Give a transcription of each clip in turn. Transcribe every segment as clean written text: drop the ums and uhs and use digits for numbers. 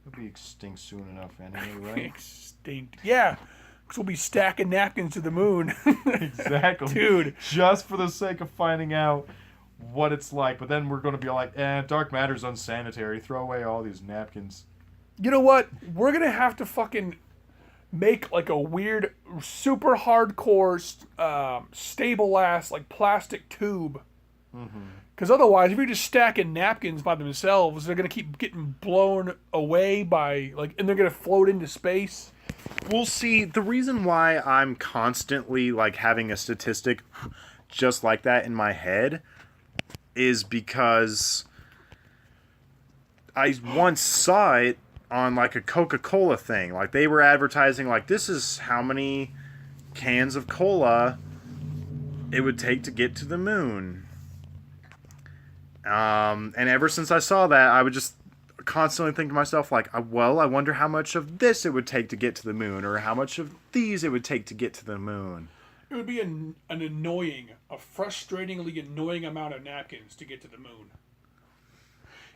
It'll be extinct soon enough anyway, right? Extinct. Yeah. Because we'll be stacking napkins to the moon. Exactly. Dude. Just for the sake of finding out what it's like. But then we're going to be like, dark matter's unsanitary. Throw away all these napkins. You know what? We're going to have to fucking make like a weird, super hardcore, stable ass, like plastic tube. Because otherwise, if you're just stacking napkins by themselves, they're going to keep getting blown away by, like, and they're going to float into space. Well, see, the reason why I'm constantly, like, having a statistic just like that in my head is because I once saw it on, like, a Coca-Cola thing. Like, they were advertising, like, this is how many cans of cola it would take to get to the moon. And ever since I saw that, I would just constantly think to myself, like, well, I wonder how much of this it would take to get to the moon, or how much of these it would take to get to the moon. It would be an annoying, a frustratingly annoying amount of napkins to get to the moon.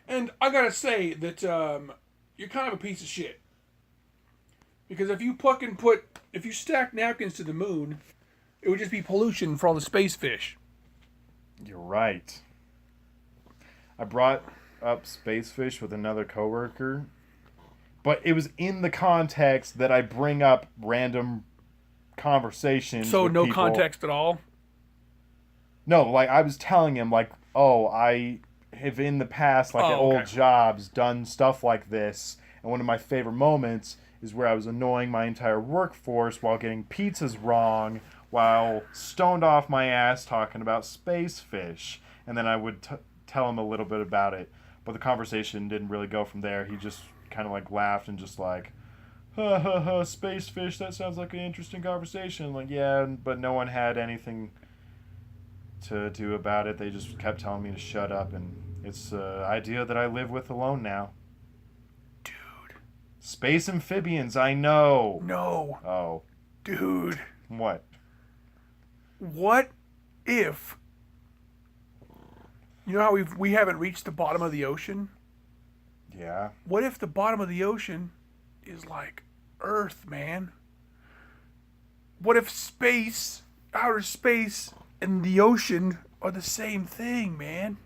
And I gotta say that you're kind of a piece of shit. Because if you stack napkins to the moon, it would just be pollution for all the space fish. You're right. I brought up spacefish with another coworker, but it was in the context that I bring up random conversations. So with no people. context at all? No, like I was telling him, like, oh, I have in the past, like at old jobs, done stuff like this, and one of my favorite moments is where I was annoying my entire workforce while getting pizzas wrong, while stoned off my ass talking about spacefish, and then I would tell him a little bit about it. But the conversation didn't really go from there. He just kind of like laughed and just like, ha ha ha, space fish, that sounds like an interesting conversation. Like, yeah, but no one had anything to do about it. They just kept telling me to shut up, and it's an idea that I live with alone now. Dude. Space amphibians, I know. No. Oh. Dude. What? What if... You know how we haven't reached the bottom of the ocean? Yeah. What if the bottom of the ocean is like Earth, man? What if space, outer space, and the ocean are the same thing, man?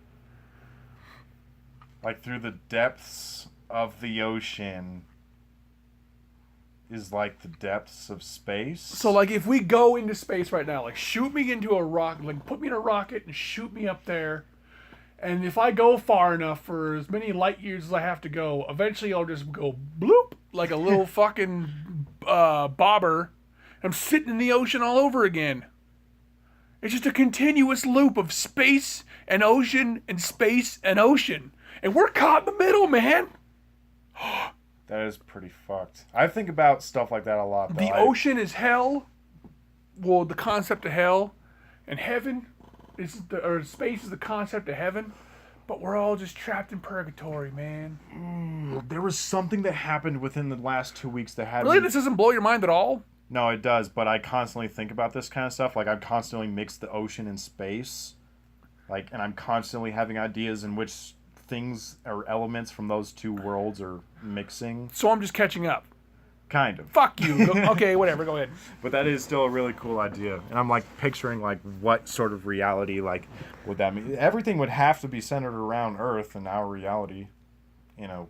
Like through the depths of the ocean is like the depths of space? So like if we go into space right now, like shoot me into a rocket, like put me in a rocket and shoot me up there. And if I go far enough for as many light years as I have to go, eventually I'll just go bloop like a little fucking bobber. I'm sitting in the ocean all over again. It's just a continuous loop of space and ocean and space and ocean. And we're caught in the middle, man. That is pretty fucked. I think about stuff like that a lot, though. The ocean is hell. Well, the concept of hell. And heaven or space is the concept of heaven. But we're all just trapped in purgatory, man. There was something that happened within the last 2 weeks that had Really? me... This doesn't blow your mind at all? No, it does, but I constantly think about this kind of stuff. Like, I've constantly mixed the ocean and space. Like, and I'm constantly having ideas in which things or elements from those two worlds are mixing. So I'm just catching up. Kind of. Fuck you. Okay, whatever. Go ahead. But that is still a really cool idea. And I'm, like, picturing, like, what sort of reality, like, would that mean? Everything would have to be centered around Earth and our reality. You know,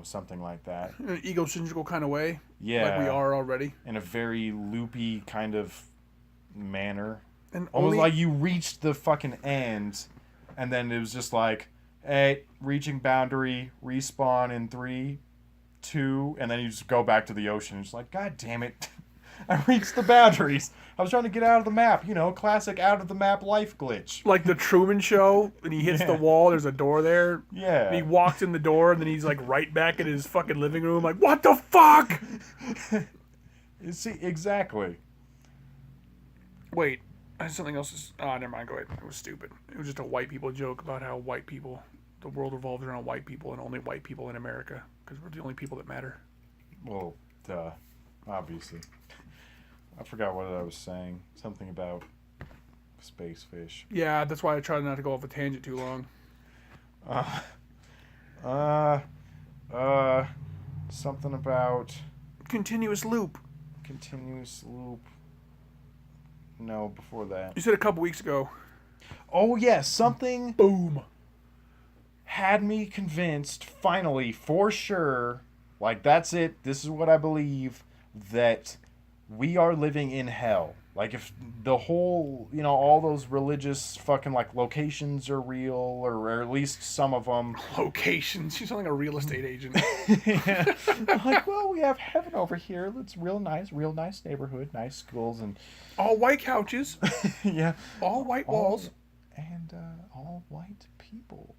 something like that. In an egocentrical kind of way. Yeah. Like we are already. In a very loopy kind of manner. And Almost like you reached the fucking end, and then it was just like, hey, reaching boundary, respawn in 3, 2, and then you just go back to the ocean. It's like, God damn it. I reached the boundaries. I was trying to get out of the map. Classic out of the map life glitch. Like the Truman Show, and he hits the wall, there's a door there. Yeah. And he walks in the door, and then he's like right back in his fucking living room, like, what the fuck? See, exactly. Wait, something else oh, never mind, go ahead. It was stupid. It was just a white people joke about how the world revolves around white people and only white people in America, because we're the only people that matter. Well, duh. Obviously. I forgot what I was saying. Something about space fish. Yeah, that's why I tried not to go off a tangent too long. Something about continuous loop. Continuous loop. No, before that. You said a couple weeks ago. Oh, yeah, something Boom. had me convinced, finally, for sure, like, that's it, this is what I believe, that we are living in hell. Like, if the whole, all those religious fucking, like, locations are real, or at least some of them. Locations? You sound like a real estate agent. Yeah. Like, well, we have heaven over here. It's real nice neighborhood, nice schools, and... all white couches. Yeah. All white walls. And all white people.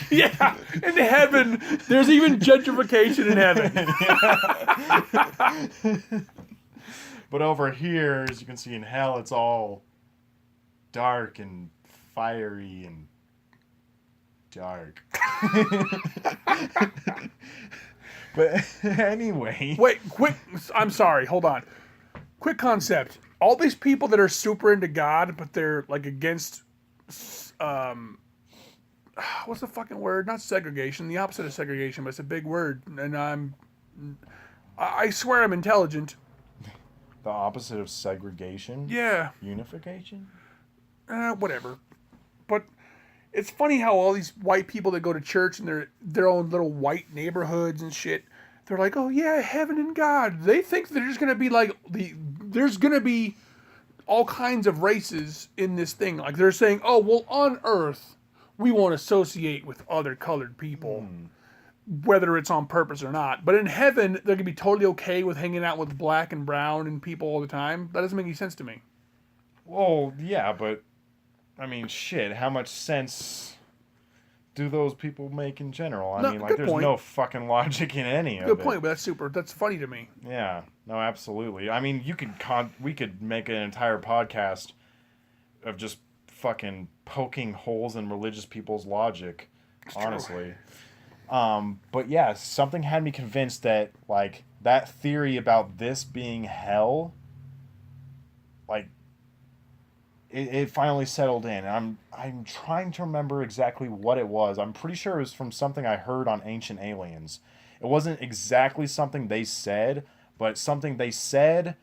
Yeah, in heaven, there's even gentrification in heaven. But over here, as you can see in hell, it's all dark and fiery and dark. But anyway. Wait, quick. I'm sorry. Hold on. Quick concept. All these people that are super into God, but they're like against, what's the fucking word? Not segregation. The opposite of segregation, but it's a big word. And I swear I'm intelligent. The opposite of segregation? Yeah. Unification? Whatever. But it's funny how all these white people that go to church in their own little white neighborhoods and shit, they're like, oh yeah, heaven and God. They think they're just gonna be like there's gonna be all kinds of races in this thing. Like they're saying, oh well, on Earth we won't associate with other colored people. Whether it's on purpose or not. But in heaven, they're going to be totally okay with hanging out with black and brown and people all the time. That doesn't make any sense to me. Well, yeah, but, I mean, shit, how much sense do those people make in general? I mean, like, there's no fucking logic in any of it. Good point, but that's funny to me. Yeah, no, absolutely. I mean, we could make an entire podcast of just fucking poking holes in religious people's logic, honestly. True. But yeah, something had me convinced that, like, that theory about this being hell, like, it finally settled in. I'm trying to remember exactly what it was. I'm pretty sure it was from something I heard on Ancient Aliens. It wasn't exactly something they said, but something they said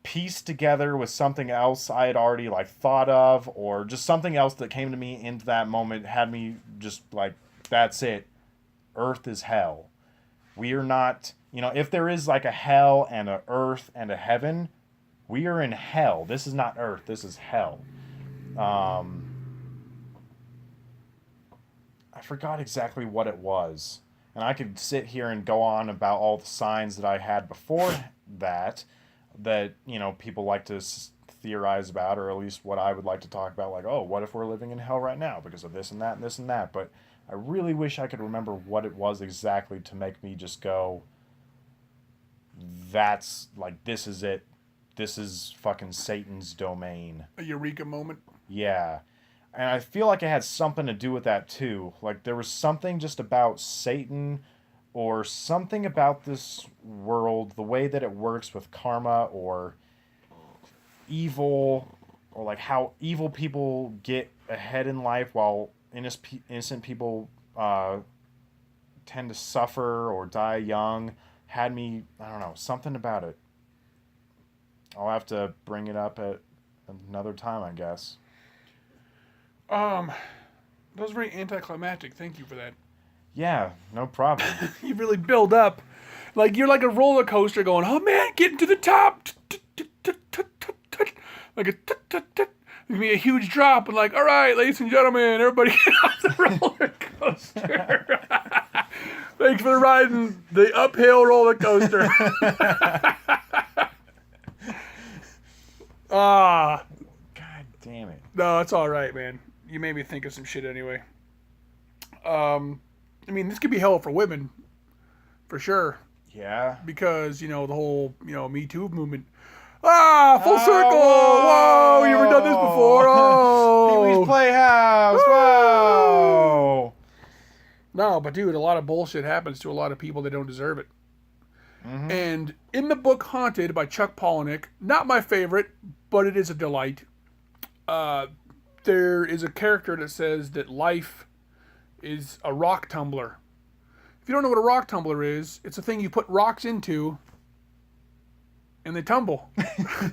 pieced together with something else I had already, like, thought of, or just something else that came to me into that moment had me just, like, that's it. Earth is hell. We are not, if there is like a hell and a earth and a heaven, we are in hell. This is not earth. This is hell. I forgot exactly what it was. And I could sit here and go on about all the signs that I had before that, people like to theorize about, or at least what I would like to talk about, like, oh, what if we're living in hell right now because of this and that and this and that. But I really wish I could remember what it was exactly to make me just go, that's, like, this is it. This is fucking Satan's domain. A eureka moment? Yeah. And I feel like it had something to do with that, too. Like, there was something just about Satan, or something about this world, the way that it works with karma, or evil, or, like, how evil people get ahead in life while innocent people tend to suffer or die young, had me, I don't know, something about it. I'll have to bring it up at another time, I guess. That was very anticlimactic. Thank you for that. Yeah, no problem. You really build up. Like, you're like a roller coaster going, oh man, getting to the top. Like a There's going to be a huge drop, and like, all right, ladies and gentlemen, everybody get off the roller coaster. Thanks for riding the uphill roller coaster. God damn it. No, it's all right, man. You made me think of some shit anyway. I mean, this could be hell for women, for sure. Yeah. Because, the whole, Me Too movement. Ah, full circle! Whoa, you ever done this before? Oh! Pee-wee's Playhouse! Whoa! No, but dude, a lot of bullshit happens to a lot of people that don't deserve it. Mm-hmm. And in the book Haunted by Chuck Palahniuk, not my favorite, but it is a delight. There is a character that says that life is a rock tumbler, If you don't know what a rock tumbler is, it's a thing you put rocks into and they tumble.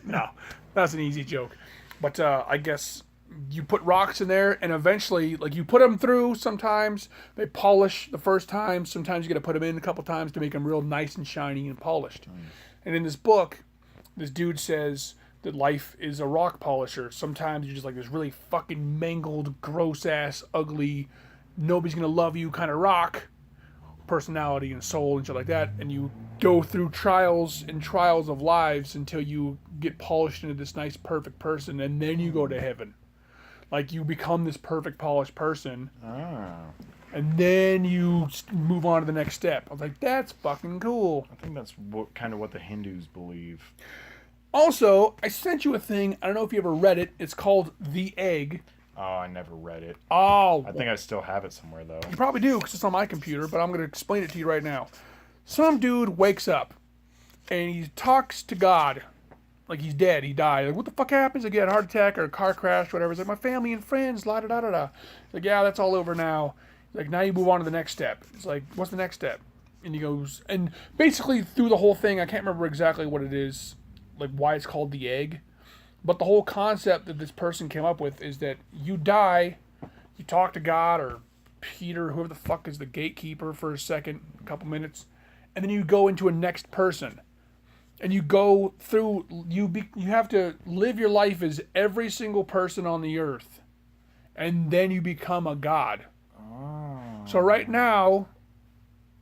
No, that's an easy joke. But I guess you put rocks in there and eventually, like you put them through sometimes, they polish the first time. Sometimes you got to put them in a couple times to make them real nice and shiny and polished. And in this book, this dude says that life is a rock polisher. Sometimes you're just like this really fucking mangled, gross-ass, ugly, nobody's going to love you kind of rock. Personality and soul and shit like that, and you go through trials and trials of lives until you get polished into this nice perfect person, and then you go to heaven. Like you become this perfect polished person, and then you move on to the next step. I was like, that's fucking cool. I think that's kind of what the Hindus believe. Also, I sent you a thing, I don't know if you ever read it, it's called The Egg. Oh, I never read it. Oh. I think I still have it somewhere, though. You probably do, because it's on my computer, but I'm going to explain it to you right now. Some dude wakes up, and he talks to God, like he's dead, he died. Like, what the fuck happens? Like, he had a heart attack or a car crash, whatever. He's like, my family and friends, la-da-da-da-da. He's like, yeah, that's all over now. He's like, now you move on to the next step. It's like, what's the next step? And he goes, and basically through the whole thing, I can't remember exactly what it is, like why it's called the egg. But the whole concept that this person came up with is that you die, you talk to God or Peter, whoever the fuck is the gatekeeper for a second, a couple minutes, and then you go into a next person. And you go through, you have to live your life as every single person on the earth. And then you become a god. Oh. So right now,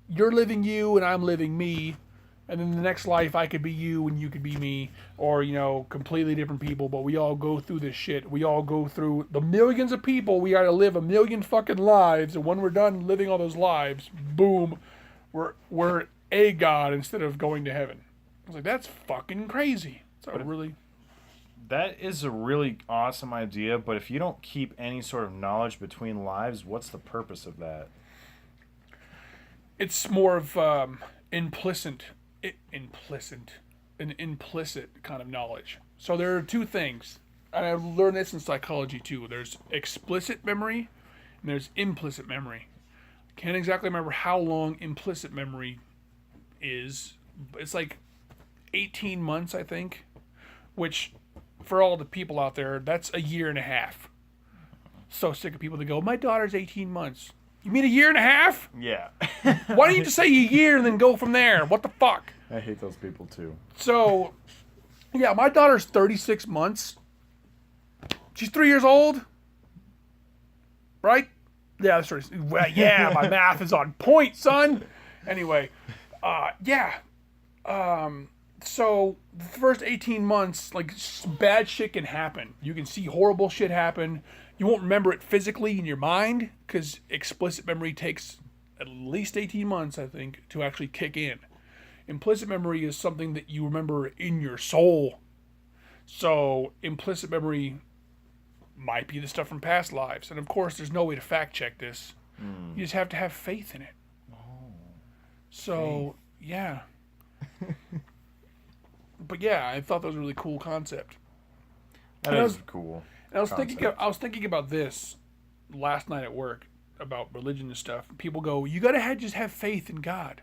you're living you and I'm living me. And then the next life, I could be you and you could be me. Or, you know, completely different people. But we all go through this shit. We all go through the millions of people. We got to live a million fucking lives. And when we're done living all those lives, boom, we're a god instead of going to heaven. I was like, that's fucking crazy. That is a really awesome idea. But if you don't keep any sort of knowledge between lives, what's the purpose of that? It's more of implicit kind of knowledge. So there are two things, and I've learned this in psychology too. There's explicit memory and there's implicit memory. I can't exactly remember how long implicit memory is. It's like 18 months, I think, which for all the people out there, that's a year and a half. So sick of people that go, my daughter's 18 months. You mean a year and a half? Yeah. Why don't you just say a year and then go from there? What the fuck? I hate those people too. So, yeah, my daughter's 36 months. She's 3 years old. Right? Yeah, that's right. Well, yeah, my math is on point, son. Anyway, yeah. So, the first 18 months, like, bad shit can happen. You can see horrible shit happen. You won't remember it physically in your mind, because explicit memory takes at least 18 months, I think, to actually kick in. Implicit memory is something that you remember in your soul. So, implicit memory might be the stuff from past lives. And, of course, there's no way to fact-check this. You just have to have faith in it. So, faith. Yeah. But, yeah, I thought that was a really cool concept. That is cool. I was thinking about this last night at work about religion and stuff. People go, you gotta just have faith in God.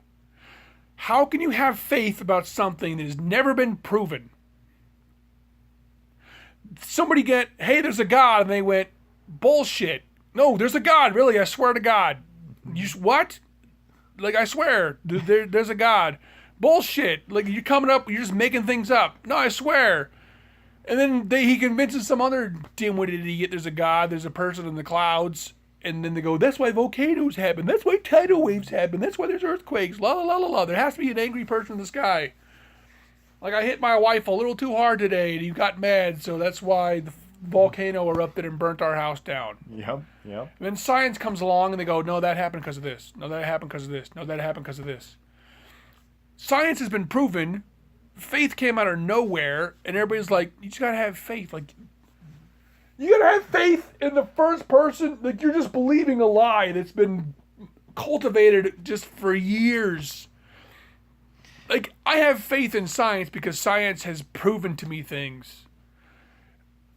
How can you have faith about something that has never been proven? Somebody hey, there's a God, and they went, bullshit. No, there's a God, really, I swear to God. What? Like, I swear, there's a God. Bullshit. Like, you're coming up, you're just making things up. No, I swear. And then he convinces some other dim-witted idiot there's a God, there's a person in the clouds. And then they go, that's why volcanoes happen. That's why tidal waves happen. That's why there's earthquakes. La la la la la. There has to be an angry person in the sky. Like, I hit my wife a little too hard today and he got mad. So that's why the volcano erupted and burnt our house down. Yep. And then science comes along and they go, no, that happened because of this. No, that happened because of this. No, that happened because of this. Science has been proven. Faith came out of nowhere, and everybody's like, you just gotta have faith. Like, you gotta have faith in the first person. Like, you're just believing a lie that's been cultivated just for years. Like, I have faith in science because science has proven to me things.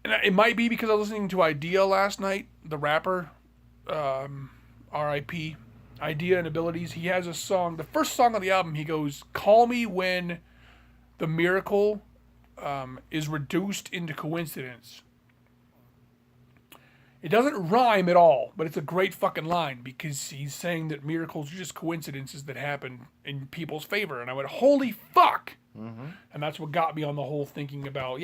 And it might be because I was listening to Idea last night, the rapper, R.I.P. idea and abilities. He has a song, the first song on the album, he goes, "Call me when the miracle is reduced into coincidence." It doesn't rhyme at all, but it's a great fucking line because he's saying that miracles are just coincidences that happen in people's favor. And I went, holy fuck! Mm-hmm. And that's what got me on the whole thinking about,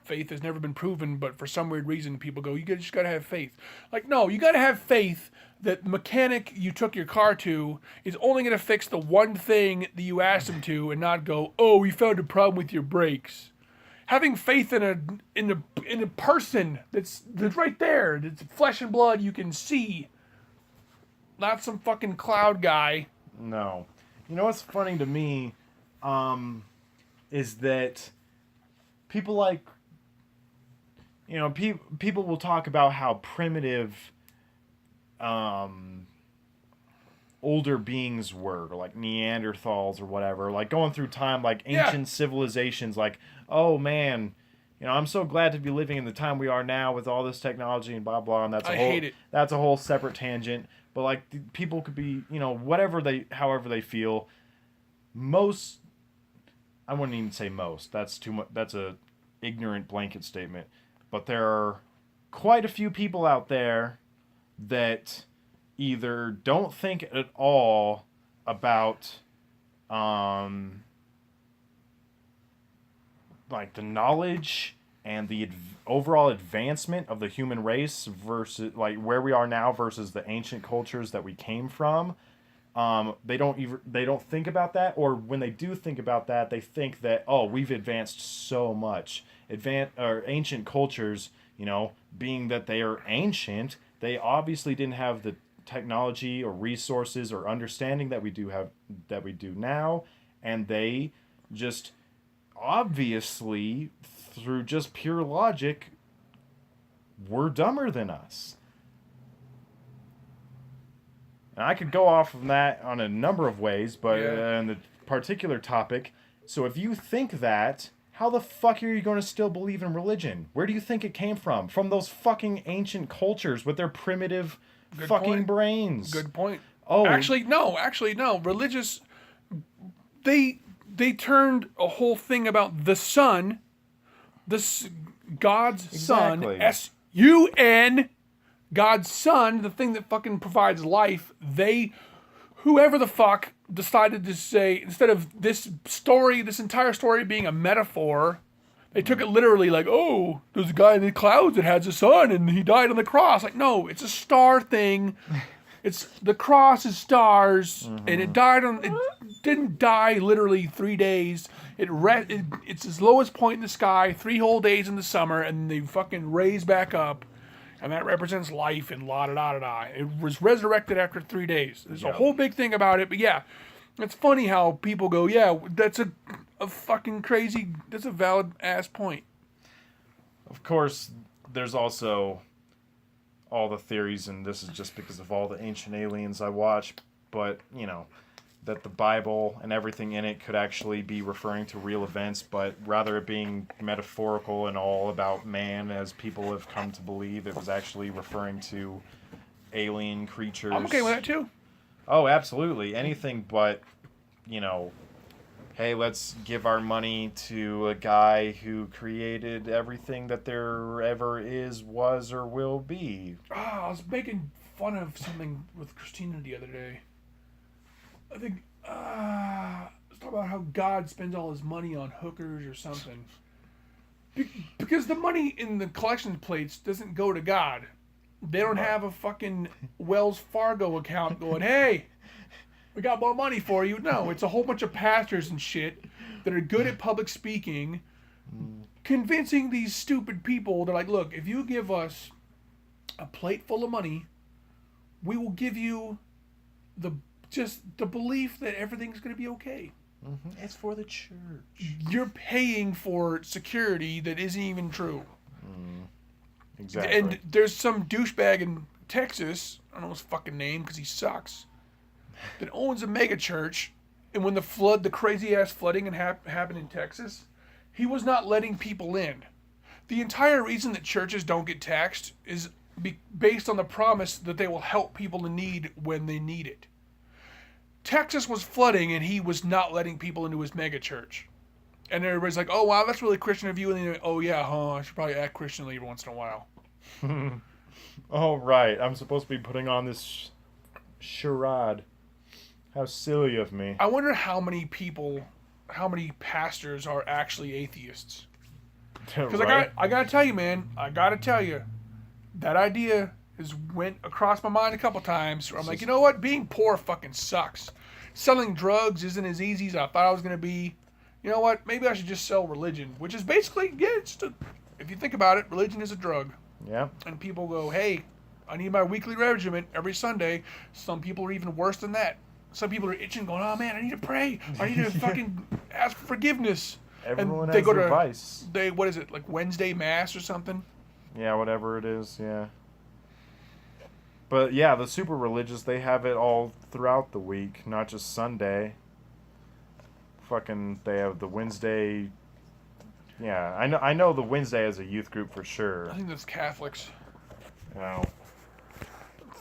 faith has never been proven, but for some weird reason people go, you just gotta have faith. Like, no, you gotta have faith that the mechanic you took your car to is only gonna fix the one thing that you asked him to and not go, oh, we found a problem with your brakes. Having faith in a person that's right there, that's flesh and blood you can see, not some fucking cloud guy. No, you know what's funny to me, is that people like, you know, people will talk about how primitive, older beings were, like Neanderthals or whatever, like going through time, like ancient civilizations, like, oh man, you know, I'm so glad to be living in the time we are now with all this technology and blah blah. And that's a whole separate tangent. But like, people could be, you know, however they feel. Most, I wouldn't even say most. That's too much. That's a ignorant blanket statement. But there are quite a few people out there that either don't think at all about like the knowledge and the overall advancement of the human race versus like where we are now versus the ancient cultures that we came from. They don't think about that, or when they do think about that, they think that, oh, we've advanced so much. Ancient cultures, you know, being that they are ancient, they obviously didn't have the technology or resources or understanding that we do now, and they just obviously, through just pure logic, were dumber than us. And I could go off of that on a number of ways, but on the particular topic, so if you think that, how the fuck are you going to still believe in religion? Where do you think it came from? From those fucking ancient cultures with their primitive brains. Good point. Oh, actually no. Religious. They turned a whole thing about the sun, God's son, S-U-N, God's son, the thing that fucking provides life. Whoever the fuck decided to say, instead of this entire story being a metaphor, they took it literally, like, oh, there's a guy in the clouds that has a son and he died on the cross. Like, no, it's a star thing. It's the cross is stars, and it didn't die literally 3 days. It's its lowest point in the sky, 3 whole days in the summer, and they fucking raise back up, and that represents life and la da da da da. It was resurrected after 3 days. There's a whole big thing about it, but yeah, it's funny how people go, yeah, that's a fucking crazy, that's a valid ass point. Of course, there's also all the theories, and this is just because of all the Ancient Aliens I watch, but, you know, that the Bible and everything in it could actually be referring to real events, but rather it being metaphorical and all about man, as people have come to believe, it was actually referring to alien creatures. I'm okay with that, too. Oh, absolutely. Anything but, you know, hey, let's give our money to a guy who created everything that there ever is, was, or will be. I was making fun of something with Christina the other day. I think, let's talk about how God spends all his money on hookers or something. Because the money in the collection plates doesn't go to God. They don't have a fucking Wells Fargo account going, hey, we got more money for you. No, it's a whole bunch of pastors and shit that are good at public speaking, convincing these stupid people. They're like, look, if you give us a plate full of money, we will give you the belief that everything's going to be okay. Mm-hmm. It's for the church. You're paying for security that isn't even true. Exactly. And there's some douchebag in Texas, I don't know his fucking name because he sucks, that owns a mega church, and when the crazy ass flooding happened in Texas, he was not letting people in. The entire reason that churches don't get taxed is based on the promise that they will help people in need when they need it. Texas was flooding and he was not letting people into his mega church. And everybody's like, oh, wow, that's really Christian of you. And then, like, oh, yeah, I should probably act Christianly every once in a while. Oh, right. I'm supposed to be putting on this charade. How silly of me. I wonder how many pastors are actually atheists. Because Right? I gotta tell you, man, that idea has went across my mind a couple times. Where I'm like, you know what? Being poor fucking sucks. Selling drugs isn't as easy as I thought it was gonna be. You know what? Maybe I should just sell religion, which is basically, if you think about it, religion is a drug. Yeah. And people go, hey, I need my weekly regimen every Sunday. Some people are even worse than that. Some people are itching, going, oh man, I need to pray. I need to fucking ask for forgiveness. Everyone and they has go their to vice. what is it, like Wednesday Mass or something? Yeah, whatever it is, yeah. But yeah, the super religious, they have it all throughout the week, not just Sunday. Fucking, they have the Wednesday. Yeah, I know the Wednesday as a youth group for sure. I think that's Catholics. Oh.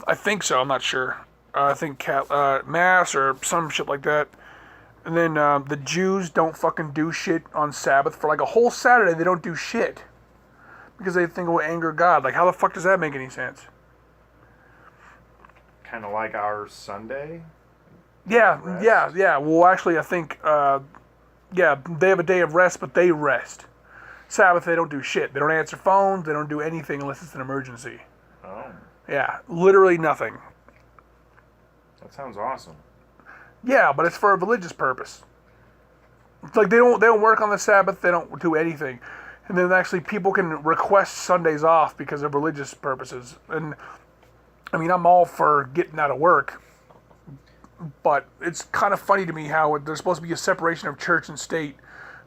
I think so. I'm not sure. I think Mass or some shit like that. And then the Jews don't fucking do shit on Sabbath for like a whole Saturday. They don't do shit because they think it will anger God. Like, how the fuck does that make any sense? Kind of like our Sunday. Yeah, Rest? yeah. Well, actually, I think, they have a day of rest, but they rest. Sabbath, they don't do shit. They don't answer phones. They don't do anything unless it's an emergency. Oh. Yeah, literally nothing. That sounds awesome. Yeah, but it's for a religious purpose. It's like they don't work on the Sabbath. They don't do anything, and then actually people can request Sundays off because of religious purposes. And I mean, I'm all for getting out of work. But it's kind of funny to me how there's supposed to be a separation of church and state,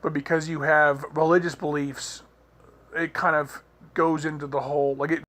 but because you have religious beliefs, it kind of goes into the whole, like, it